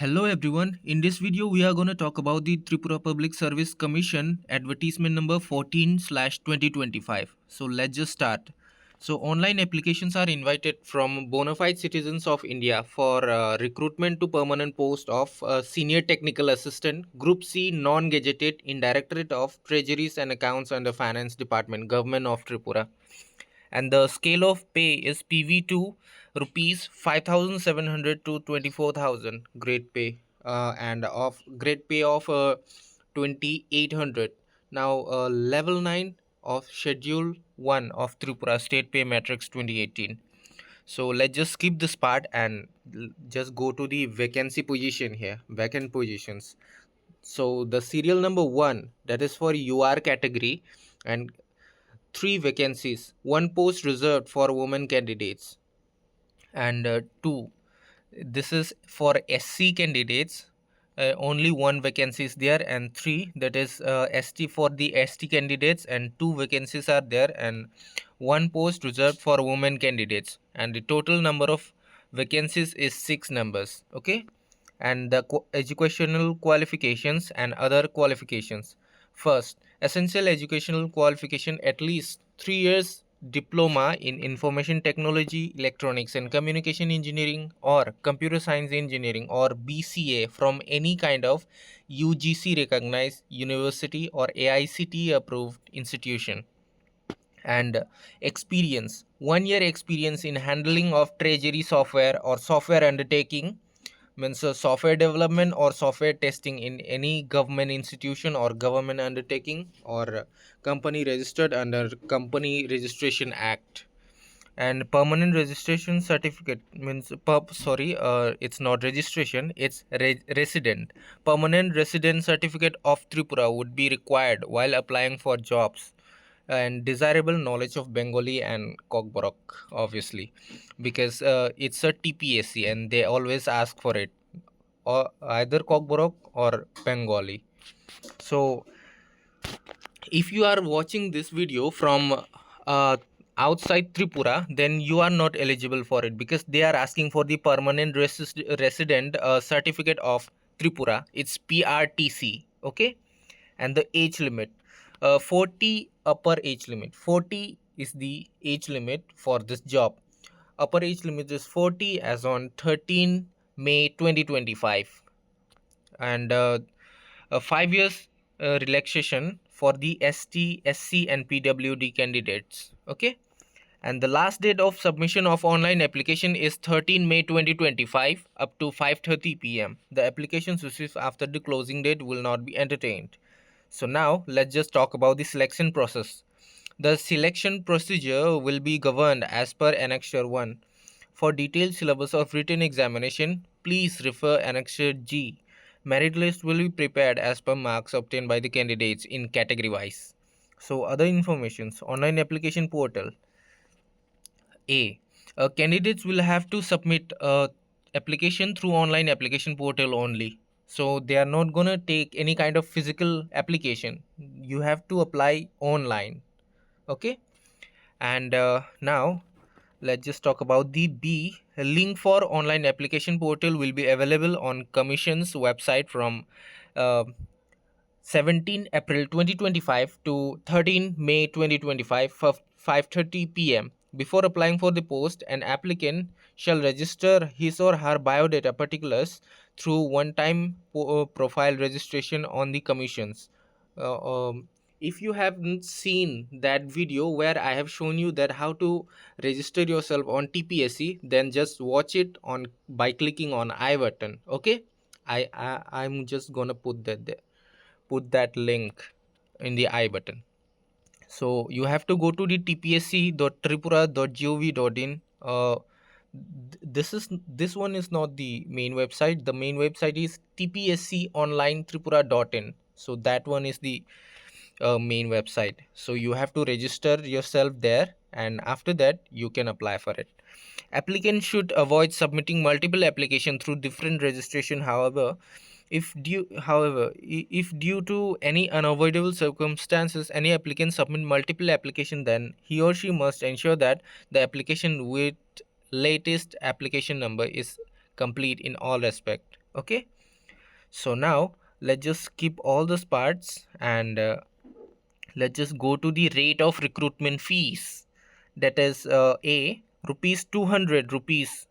Hello everyone. In this video, we are going to talk about the Tripura Public Service Commission advertisement number 14/2025. So let's just start. So online applications are invited from bona fide citizens of India for recruitment to permanent post of senior technical assistant, Group C, non-gazetted in Directorate of Treasuries and Accounts under Finance Department, Government of Tripura, and the scale of pay is PV2 rupees 5,700 to 24,000 grade pay, and of grade pay of 2,800. Now level 9 of schedule 1 of Tripura state pay matrix 2018. So let's just skip this part and just go to the vacancy position here, vacant positions. So the serial number 1, that is for UR category, and 3 vacancies, 1 post reserved for women candidates, and 2, this is for SC candidates, only 1 vacancy is there, and 3, that is ST for the ST candidates, and 2 vacancies are there, and 1 post reserved for women candidates, and the total number of vacancies is 6 numbers. Okay, and the educational qualifications and other qualifications. First, essential educational qualification, at least 3 years diploma in information technology, electronics and communication engineering, or computer science engineering, or BCA from any kind of UGC recognized university or AICTE approved institution. And experience, 1 year experience in handling of treasury software or software undertaking, means software development or software testing in any government institution or government undertaking, or company registered under Company Registration Act. And permanent registration certificate means it's not registration, it's resident. Permanent resident certificate of Tripura would be required while applying for jobs, and desirable knowledge of Bengali and Kokborok, obviously, because it's a TPSC and they always ask for it, or either Kokborok or Bengali. So if you are watching this video from outside Tripura, then you are not eligible for it, because they are asking for the permanent resident certificate of Tripura. It's PRTC. Okay, and the age limit, 40 upper age limit. 40 is the age limit for this job. Upper age limit is 40 as on 13 May 2025, and 5 years relaxation for the ST, SC and PWD candidates. Okay, and the last date of submission of online application is 13 May 2025 up to 5:30 p.m. The applications received after the closing date will not be entertained. So now let's just talk about the selection process. The selection procedure will be governed as per Annexure 1. For detailed syllabus of written examination, please refer Annexure G. Merit list will be prepared as per marks obtained by the candidates in category wise. So other informations, online application portal. A. Candidates will have to submit application through online application portal only. So they are not gonna take any kind of physical application. You have to apply online. Okay, and now let's just talk about the B. A link for online application portal will be available on Commission's website from uh, 17 April 2025 to 13 May 2025 for 5:30 p.m. Before applying for the post, an applicant shall register his or her biodata particulars through one-time profile registration on the Commission's. If you haven't seen that video where I have shown you that how to register yourself on TPSC, then just watch it on by clicking on I button. Okay, I'm just gonna put that there, put that link in the I button. So you have to go to the tpsc.tripura.gov.in. This one is not the main website. The main website is tpsconlinetripura.in. So that one is the main website. So you have to register yourself there, and after that you can apply for it. Applicants should avoid submitting multiple applications through different registration. If due to any unavoidable circumstances any applicant submit multiple application, then he or she must ensure that the application with latest application number is complete in all respect. Okay, so now let's just skip all those parts and let's just go to the rate of recruitment fees. That is a rupees 200 rupees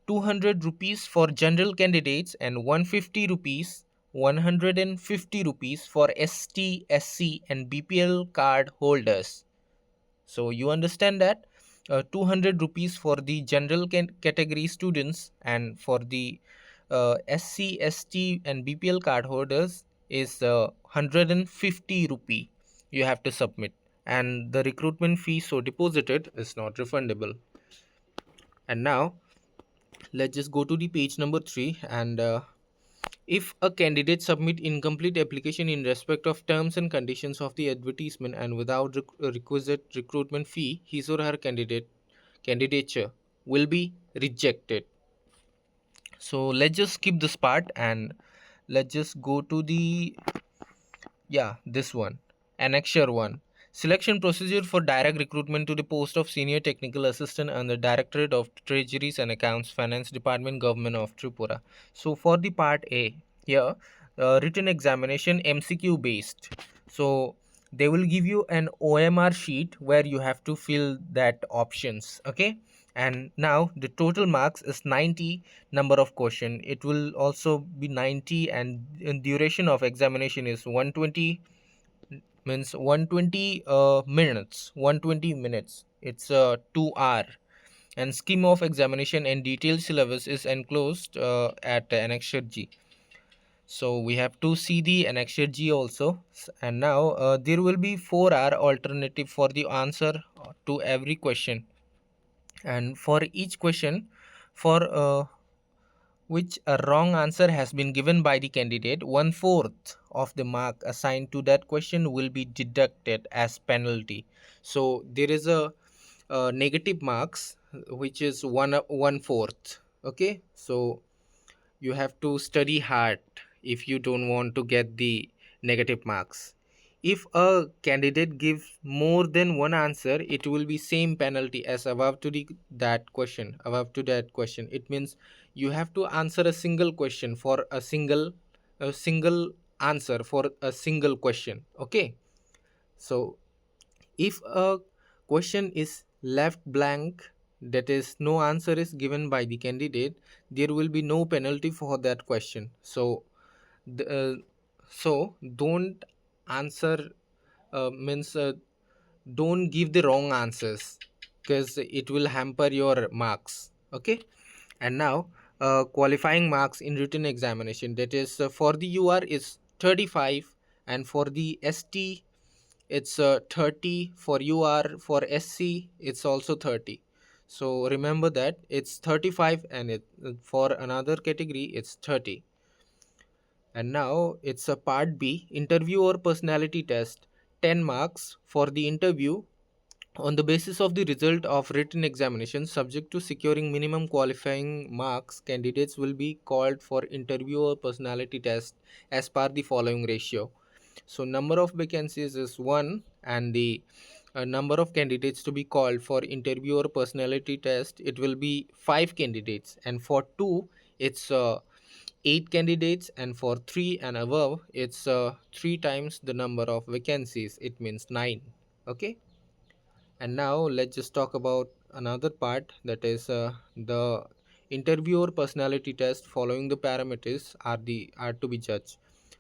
200 rupees for general candidates and 150 rupees 150 rupees for ST, SC and BPL card holders. So you understand that 200 rupees for the general category students, and for the SC, ST and BPL card holders is 150 rupee you have to submit, and the recruitment fee so deposited is not refundable. And now let's just go to the page number 3, and if a candidate submit incomplete application in respect of terms and conditions of the advertisement and without requisite recruitment fee, his or her candidature will be rejected. So let's just skip this part and let's just go to the this one, annexure 1, selection procedure for direct recruitment to the post of senior technical assistant and the directorate of treasuries and accounts, finance department, government of Tripura. So for the part A here, written examination MCQ based. So they will give you an OMR sheet where you have to fill that options. Okay, and now the total marks is 90, number of question it will also be 90, and duration of examination is 120, means 120 minutes, 120 minutes, it's a 2 hour, and scheme of examination and detailed syllabus is enclosed at annexure G. So we have to see the annexure G also. And now there will be 4 hour alternative for the answer to every question, and for each question for which a wrong answer has been given by the candidate, 1/4 of the mark assigned to that question will be deducted as penalty. So there is a negative marks which is 1/4. Okay, so you have to study hard if you don't want to get the negative marks. If a candidate gives more than one answer, it will be same penalty as above to the that question, above to that question. It means you have to answer a single question for a single answer for a single question. Okay, so if a question is left blank, that is no answer is given by the candidate, there will be no penalty for that question. So the, don't answer means don't give the wrong answers, because it will hamper your marks. Okay, and now qualifying marks in written examination, that is for the UR is 35, and for the ST it's 30, for UR, for SC it's also 30. So remember that it's 35, and for another category it's 30. And now it's a part B, interview or personality test, 10 marks for the interview. On the basis of the result of written examination, subject to securing minimum qualifying marks, candidates will be called for interview or personality test as per the following ratio. So number of vacancies is 1, and the number of candidates to be called for interview or personality test, it will be 5 candidates, and for 2 it's 8 candidates, and for 3 and above it's 3 times the number of vacancies, it means 9. Okay, and now let's just talk about another part, that is the interview or personality test following the parameters are to be judged.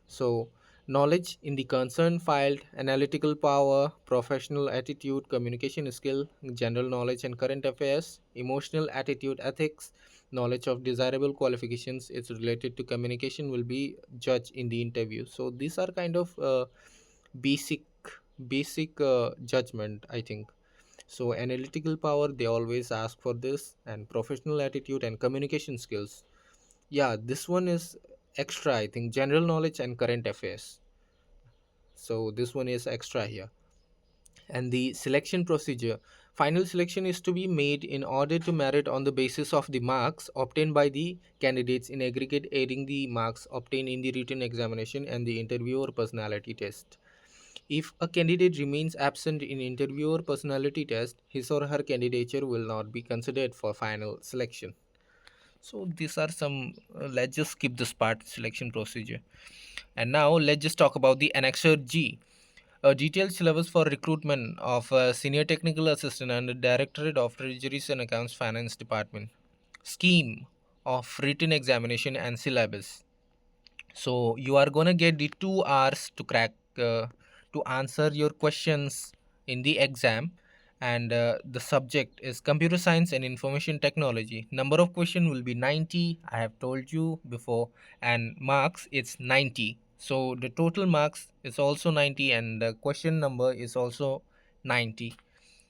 So knowledge in the concern field, analytical power, professional attitude, communication skill, general knowledge and current affairs, emotional attitude, ethics, knowledge of desirable qualifications it's related to communication will be judged in the interview. So these are kind of basic judgment, I think. So analytical power they always ask for this, and professional attitude and communication skills, yeah, this one is extra, I think. General knowledge and current affairs, so this one is extra here. And the selection procedure, final selection is to be made in order to merit on the basis of the marks obtained by the candidates in aggregate, aiding the marks obtained in the written examination and the interview or personality test. If a candidate remains absent in interview or personality test, his or her candidature will not be considered for final selection. So these are some, let's just skip this part, selection procedure. And now let's just talk about the Annexure G, a detailed syllabus for recruitment of a senior technical assistant and the Directorate of Treasuries and Accounts Finance Department. Scheme of written examination and syllabus. So you are gonna get the 2 hours to crack, to answer your questions in the exam, and the subject is computer science and information technology. Number of question will be 90. I have told you before, and marks it's 90. So the total marks is also 90, and the question number is also 90.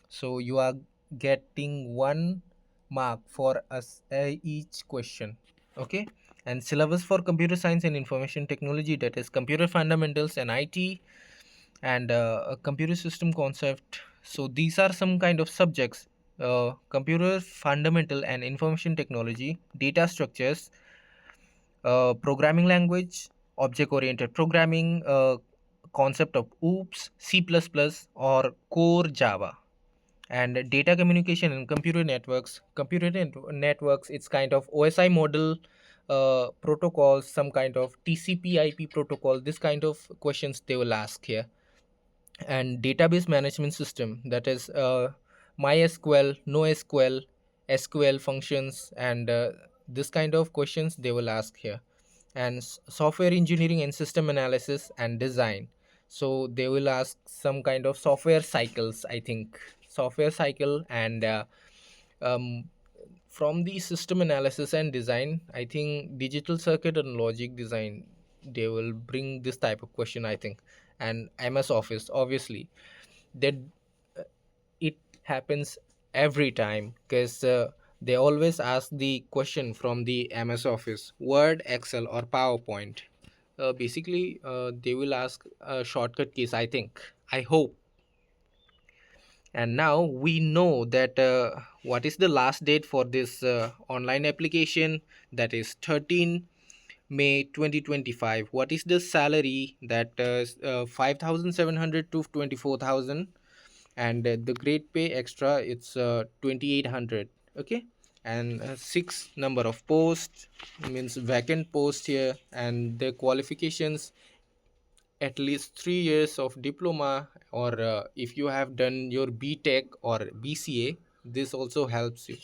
So you are getting 1 mark for us, each question. Okay. And syllabus for computer science and information technology, that is computer fundamentals and IT, and a computer system concept. So these are some kind of subjects: computer fundamental and information technology, data structures, programming language, object oriented programming, concept of OOPS, C++, or core Java, and data communication and computer networks. Networks, it's kind of OSI model, protocols, some kind of TCP IP protocol. This kind of questions they will ask here. And database management system, that is MySQL, NoSQL, SQL functions, and this kind of questions they will ask here. And software engineering and system analysis and design, so they will ask some kind of software cycles, I think, software cycle. And um, from the system analysis and design, I think digital circuit and logic design, they will bring this type of question, I think. And MS Office, obviously, that it happens every time, because they always ask the question from the MS Office, Word, Excel, or PowerPoint. Basically, they will ask a shortcut keys, I think, I hope. And now we know that what is the last date for this online application, that is 13 May 2025. What is the salary? That 5,700 to 24,000. And the grade pay extra, it's 2,800. Okay. And six number of posts, means vacant post here. And the qualifications, at least 3 years of diploma, or if you have done your BTech or BCA, this also helps you.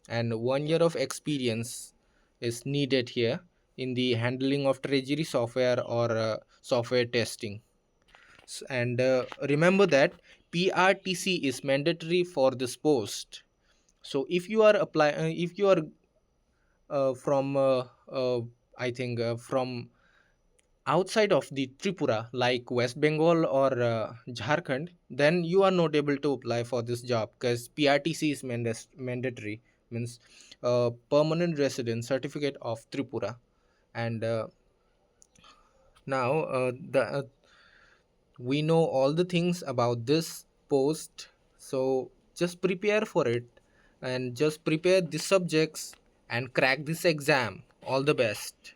And 1 year of experience is needed here in the handling of treasury software or software testing. And remember that PRTC is mandatory for this post. So if you are if you are from I think from outside of the Tripura, like West Bengal or Jharkhand, then you are not able to apply for this job, because PRTC is mandatory, means permanent resident certificate of Tripura. And now we know all the things about this post. So just prepare for it, and just prepare the subjects and crack this exam. All the best.